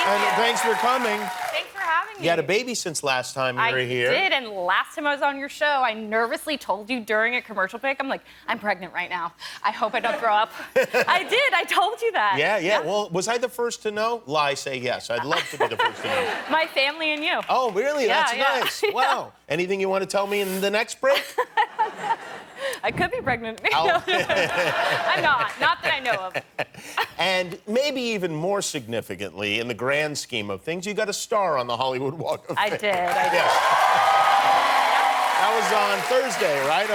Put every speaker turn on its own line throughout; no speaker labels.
And thanks for coming.
Thanks for having me.
You had a baby since last time you were here.
I did, and last time I was on your show, I nervously told you during a commercial break, I'm like, I'm pregnant right now. I hope I don't throw up. I did, I told you that.
Yeah. Well, was I the first to know? Lie, say yes. I'd love to be the first to know.
My family and you.
Oh, really?
Yeah,
That's nice. Wow. Anything you want to tell me in the next break?
I could be pregnant.
Oh.
I'm not that I know of.
And maybe even more significantly, in the grand scheme of things, you got a star on the Hollywood Walk of Fame.
I did.
Yes. That was on Thursday, right?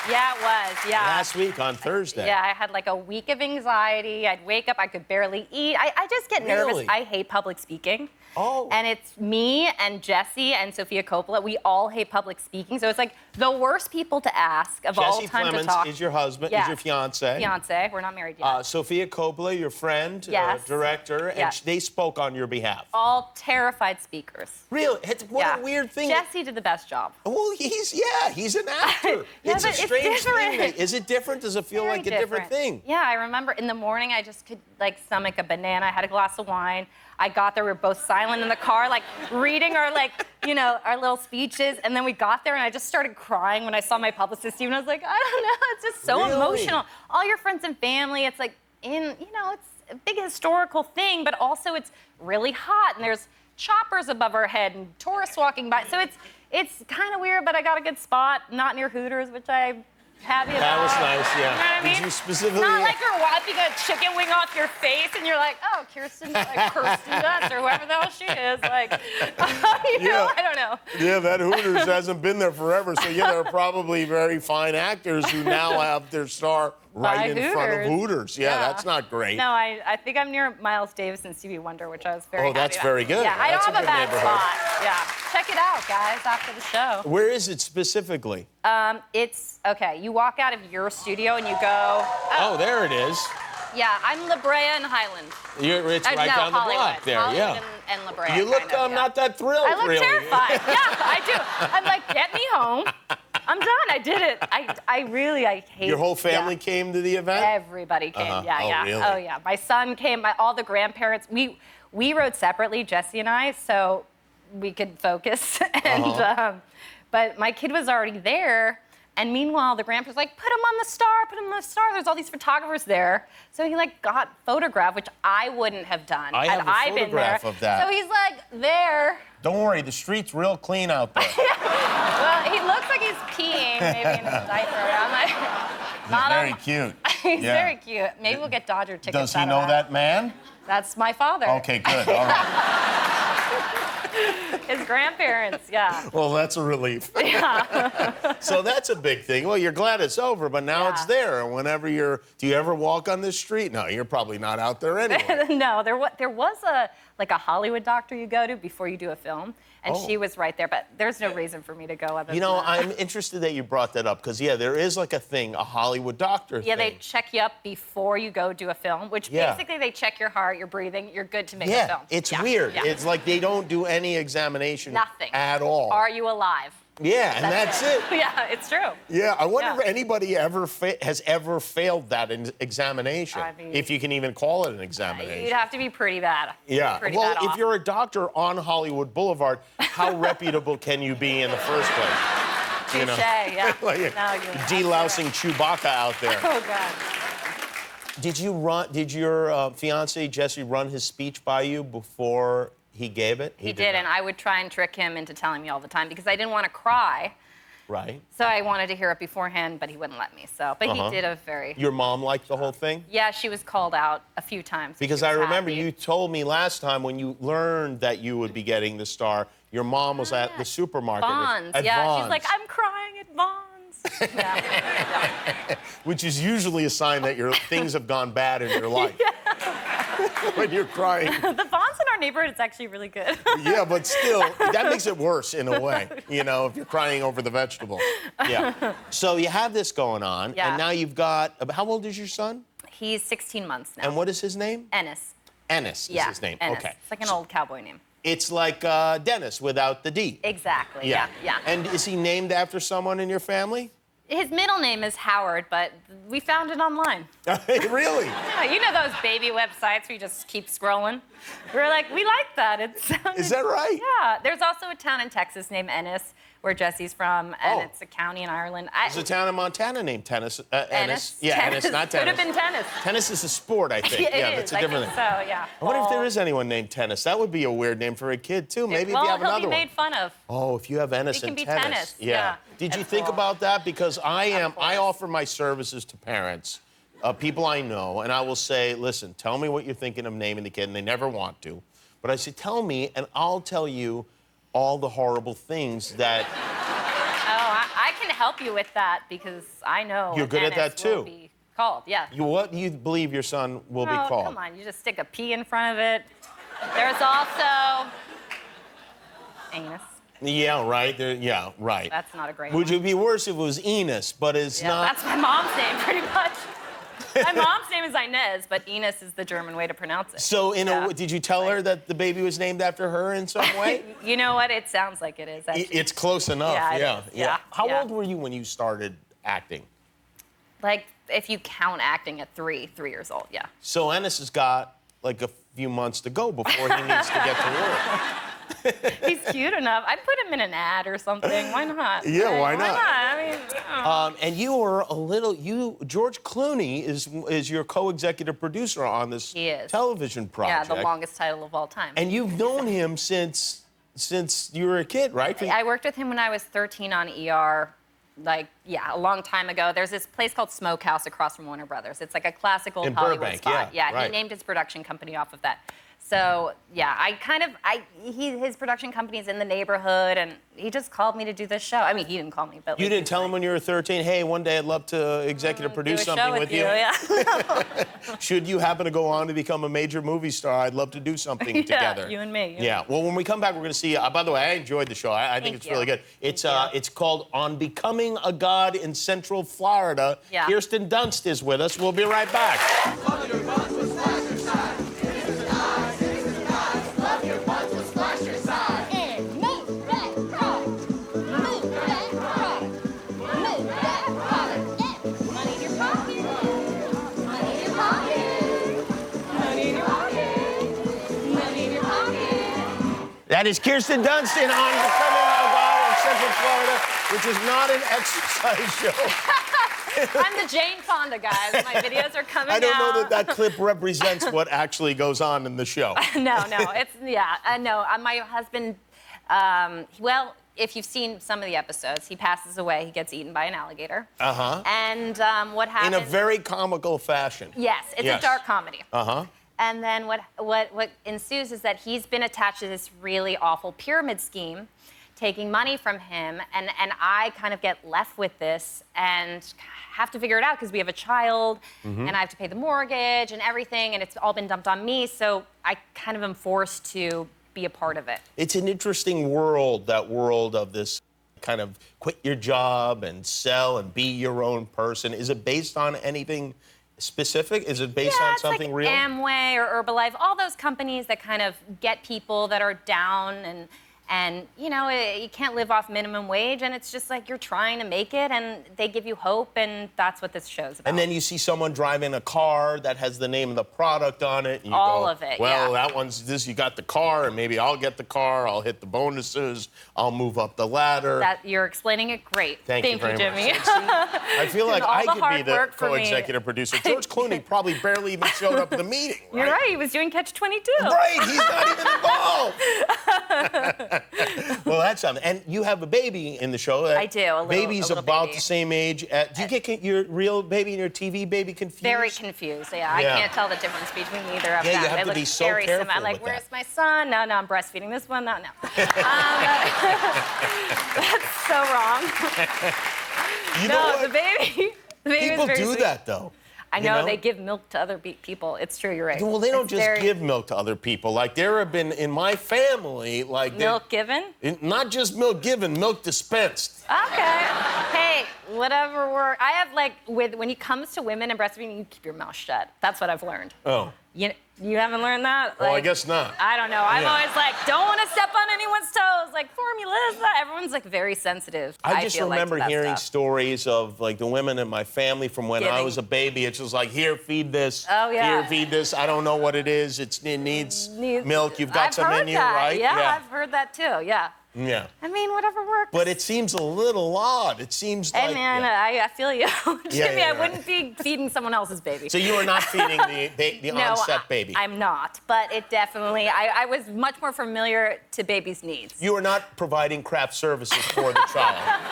Yeah, it was, yeah.
Last week on Thursday.
Yeah, I had like a week of anxiety. I'd wake up, I could barely eat. I just get nervous.
Really?
I hate public speaking.
Oh.
And it's me and Jesse and Sofia Coppola. We all hate public speaking. So it's like the worst people to ask of all time
Jesse
to talk.
Plemons is your husband, is your fiance.
Fiance, we're not married yet.
Sofia Coppola, your friend,
Yes.
director, and
Yes.
they spoke on your behalf.
All terrified speakers.
Really? What a weird thing.
Jesse did the best job.
Well, he's an actor.
Yeah,
It's a
but it's
strange thing.
different.
Is it different? Does it feel
Very
like a different thing?
Yeah, I remember in the morning I just could like stomach a banana. I had a glass of wine. I got there, we were both silent in the car, like reading our our little speeches. And then we got there and I just started crying when I saw my publicist Steven. I was like, I don't know, it's just so emotional. All your friends and family, it's like it's a big historical thing, but also it's really hot and there's choppers above our head and tourists walking by. So it's kind of weird, but I got a good spot, not near Hooters, which I'm happy about.
That was nice, yeah.
You know what I mean?
Did you specifically...
Not like you're wiping a chicken wing off your face and you're like, oh, Kirsten Dunst or whoever the hell she is. Like, I don't know.
Yeah, that Hooters hasn't been there forever. So, yeah, there are probably very fine actors who now have their star right in front of Hooters. Yeah, that's not great.
No, I think I'm near Miles Davis and Stevie Wonder, which I was very happy
that's
about.
very good.
Yeah, I don't have a bad
neighborhood.
spot. Yeah. Check it out, guys, after the show.
Where is it specifically?
It's, okay, you walk out of your studio and you go...
Oh, there it is.
Yeah, I'm La Brea and Highland.
It's right down the block there,
Hollywood and La Brea.
You look not that thrilled,
I look
really.
terrified. Yeah, I do. I'm like, get me home. I'm done. I did it. I hate
Your whole family came to the event?
Everybody came. Yeah.
Really?
Oh, yeah. My son came. All the grandparents. We rode separately, Jesse and I, so we could focus. And but my kid was already there. And meanwhile, the grandpa's like, put him on the star, put him on the star. There's all these photographers there. So he got photographed, which I wouldn't have done
I have a photograph of that.
So he's there.
Don't worry, the street's real clean out there.
Well, he looks like he's peeing maybe in his diaper. I'm like,
He's very cute.
He's very cute. Maybe we'll get Dodger tickets.
Does he know that man?
That's my father.
Okay, good. All right.
His grandparents, yeah.
Well, that's a relief.
Yeah.
So that's a big thing. Well, you're glad it's over, but now it's there. And whenever do you ever walk on this street? No, you're probably not out there anyway.
No, there was a Hollywood doctor you go to before you do a film, and she was right there. But there's no reason for me to go other than that.
I'm interested that you brought that up because, there is a thing, a Hollywood doctor thing.
Yeah, they check you up before you go do a film, which basically they check your heart, your breathing, you're good to make a film.
It's weird. Yeah. It's like they don't do any examination at all.
Are you alive?
Yeah, and that's it.
Yeah, it's true.
Yeah, I wonder if anybody has ever failed that examination, if you can even call it an examination.
You'd have to be pretty bad.
Yeah. Well, if you're a doctor on Hollywood Boulevard, how reputable can you be in the first place?
Touche, yeah.
Delousing Chewbacca out there.
Oh, God.
Did your fiance, Jesse, run his speech by you before he gave it?
He did, and I would try and trick him into telling me all the time because I didn't want to cry.
Right.
So I wanted to hear it beforehand, but he wouldn't let me. So, but he did a very...
Your mom liked the whole thing?
Yeah, she was called out a few times.
Because I remember you told me last time when you learned that you would be getting the star, your mom was at the supermarket.
Vons,
at Vons.
She's like, I'm crying at Vons.
Which is usually a sign that things have gone bad in your life. When you're crying.
The Vons in our neighborhood is actually really good.
Yeah, but still, that makes it worse in a way, if you're crying over the vegetable. Yeah. So you have this going on, and now you've got, how old is your son?
He's 16 months now.
And what is his name?
Ennis.
Ennis is his name.
Ennis.
Okay.
It's like an old cowboy name.
It's like Dennis without the D.
Exactly, yeah.
And is he named after someone in your family?
His middle name is Howard, but we found it online.
Really?
Yeah, you know those baby websites where you just keep scrolling? We're like, we like that.
Is that right?
Yeah. There's also a town in Texas named Ennis, where Jesse's from, and it's a county in Ireland.
There's a town in Montana named Ennis. Yeah,
Tennis.
Ennis, not tennis.
Could have been tennis.
Tennis is a sport, I think. That's a different thing.
So, yeah.
I wonder if there is anyone named Tennis. That would be a weird name for a kid, too. Maybe if you have another one.
Well, he'll be made fun of.
Oh, if you have Ennis and
He can be tennis. Yeah.
Did you think about that? Because I offer my services to parents, people I know, and I will say, listen, tell me what you're thinking of naming the kid, and they never want to. But I say, tell me, and I'll tell you all the horrible things that...
I can help you with that because I know
you're good at that too.
Will be called, yeah.
What do you believe your son will be called?
Come on, you just stick a P in front of it. There's also anus.
Yeah, right. Yeah, right.
That's not a great
Would
one.
it be worse if it was Enos, but it's not?
That's my mom's name, pretty much. My mom's name is Inez, but Enos is the German way to pronounce it.
So, did you tell her that the baby was named after her in some way?
You know what? It sounds like it is. Actually.
It's close enough.
Yeah.
How old were you when you started acting?
Like, if you count acting at 3 years old, yeah.
So Ennis has got like a few months to go before he needs to get to work.
He's cute enough. I'd put him in an ad or something. Why not?
Yeah, why not?
I mean,
and you were George Clooney is your co-executive producer on this television project.
Yeah, the longest title of all time.
And you've known him since you were a kid, right?
I worked with him when I was 13 on ER. A long time ago. There's this place called Smokehouse across from Warner Brothers. It's like a classical Hollywood
Burbank,
spot.
Yeah, right.
He named his production company off of that. So, his production company's in the neighborhood, and he just called me to do this show. I mean, he didn't call me, but...
You didn't tell him when you were 13, hey, one day I'd love to executive produce something with you?
Yeah.
Should you happen to go on to become a major movie star, I'd love to do something together.
You and me.
Yeah, well, when we come back, we're going to see... by the way, I enjoyed the show. I think it's really good. It's called On Becoming a God in Central Florida.
Yeah.
Kirsten Dunst is with us. We'll be right back. That is Kirsten Dunst in On Becoming a God in Central Florida, which is not an exercise show.
I'm the Jane Fonda, guys. My videos are coming out.
I don't know that clip represents what actually goes on in the show.
No. My husband, if you've seen some of the episodes, he passes away. He gets eaten by an alligator.
Uh-huh.
And what happens...
In a very comical fashion.
Yes, it's a dark comedy.
Uh-huh.
And then what ensues is that he's been attached to this really awful pyramid scheme, taking money from him, and I kind of get left with this and have to figure it out because we have a child, and I have to pay the mortgage and everything, and it's all been dumped on me, so I kind of am forced to be a part of it.
It's an interesting world, that world of this kind of quit your job and sell and be your own person. Is it based on anything specific? Is it based on something
like
real?
Amway or Herbalife, all those companies that kind of get people that are down and you can't live off minimum wage, and it's just like you're trying to make it, and they give you hope, and that's what this show's about.
And then you see someone driving a car that has the name of the product on it. And you
all
go,
of it,
well, that one's this. You got the car, and maybe I'll get the car. I'll hit the bonuses. I'll move up the ladder.
You're explaining it great.
Thank you very
Jimmy.
much. I feel like I could be the co-executive producer. George Clooney probably barely even showed up at the meeting. Right?
You're right. He was doing Catch-22.
Right. He's not even involved. Well, that's something. And you have a baby in the show.
I do. A little
Baby's about
baby.
the same age. Do you get your real baby and your TV baby confused?
Very confused. Yeah, I can't tell the difference between either of them.
Yeah, you have to be so careful
I'm like,
with
where's
that.
my son? No, I'm breastfeeding this one. No. That's so wrong.
You know what?
The baby
People
is very
do
sweet.
that, though.
I know, they give milk to other people. It's true, you're right.
Well, they don't just give milk to other people. Like, there have been, in my family, like...
Milk given?
Not just milk given, milk dispensed.
Okay. Hey, whatever I have, like, when it comes to women and breastfeeding, you keep your mouth shut. That's what I've learned.
Oh.
You haven't learned that?
Well, I guess not.
I don't know. I'm
Yeah.
always like, don't want to step on anyone's toes. Like, formulas. Everyone's like very sensitive.
I just
feel
remember
like, to that
hearing
stuff.
stories of like the women in my family from when I
Giving.
was a baby. It's just like, here, feed this.
Oh, yeah.
Here, feed this. I don't know what it is. It needs milk. You've got
I've
some
heard
in you,
that.
right?
Yeah, I've heard that too. Yeah.
Yeah.
I mean, whatever works.
But it seems a little odd. It seems
Hey,
like.
man,
yeah.
I feel you. Jimmy,
yeah,
I wouldn't be feeding someone else's baby.
So you are not feeding the
No,
onset baby?
I'm not. But it definitely, I was much more familiar to baby's needs.
You are not providing craft services for the child.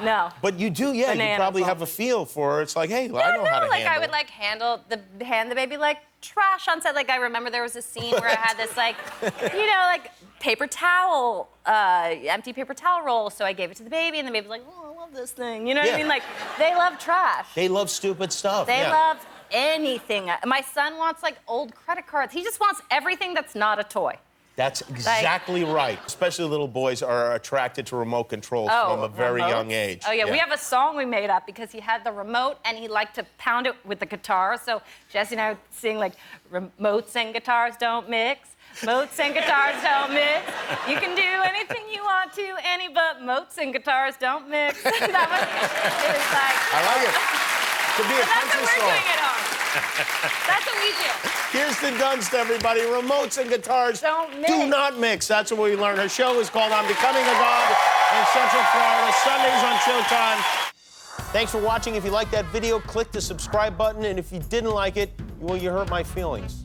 No.
But you do, yeah.
Banana
you probably
phone.
have a feel for it. It's like, hey, I know how to
like
handle
I would
it.
like hand the baby like trash on set. Like I remember there was a scene where I had this like, like paper towel, empty paper towel roll. So I gave it to the baby, and the baby was like, oh, I love this thing. You know what
Yeah.
I mean? Like they love trash.
They love stupid stuff.
They
yeah.
love anything. My son wants like old credit cards. He just wants everything that's not a toy.
That's exactly right. Especially little boys are attracted to remote controls from a very
remotes?
young age.
Oh, yeah. We have a song we made up because he had the remote and he liked to pound it with the guitar. So Jesse and I would sing like, remotes and guitars don't mix. Motes and guitars don't mix. You can do anything you want to, but motes and guitars don't mix. It was like...
I like it. Could be a
That's what
country
we're
song.
doing at home. That's what we do.
Kirsten Dunst, everybody. Remotes and guitars
Don't mix.
do not mix. That's what we learned. Her show is called I'm Becoming a God in Central Florida, Sundays on Showtime. Thanks for watching. If you liked that video, click the subscribe button. And if you didn't like it, well, you hurt my feelings.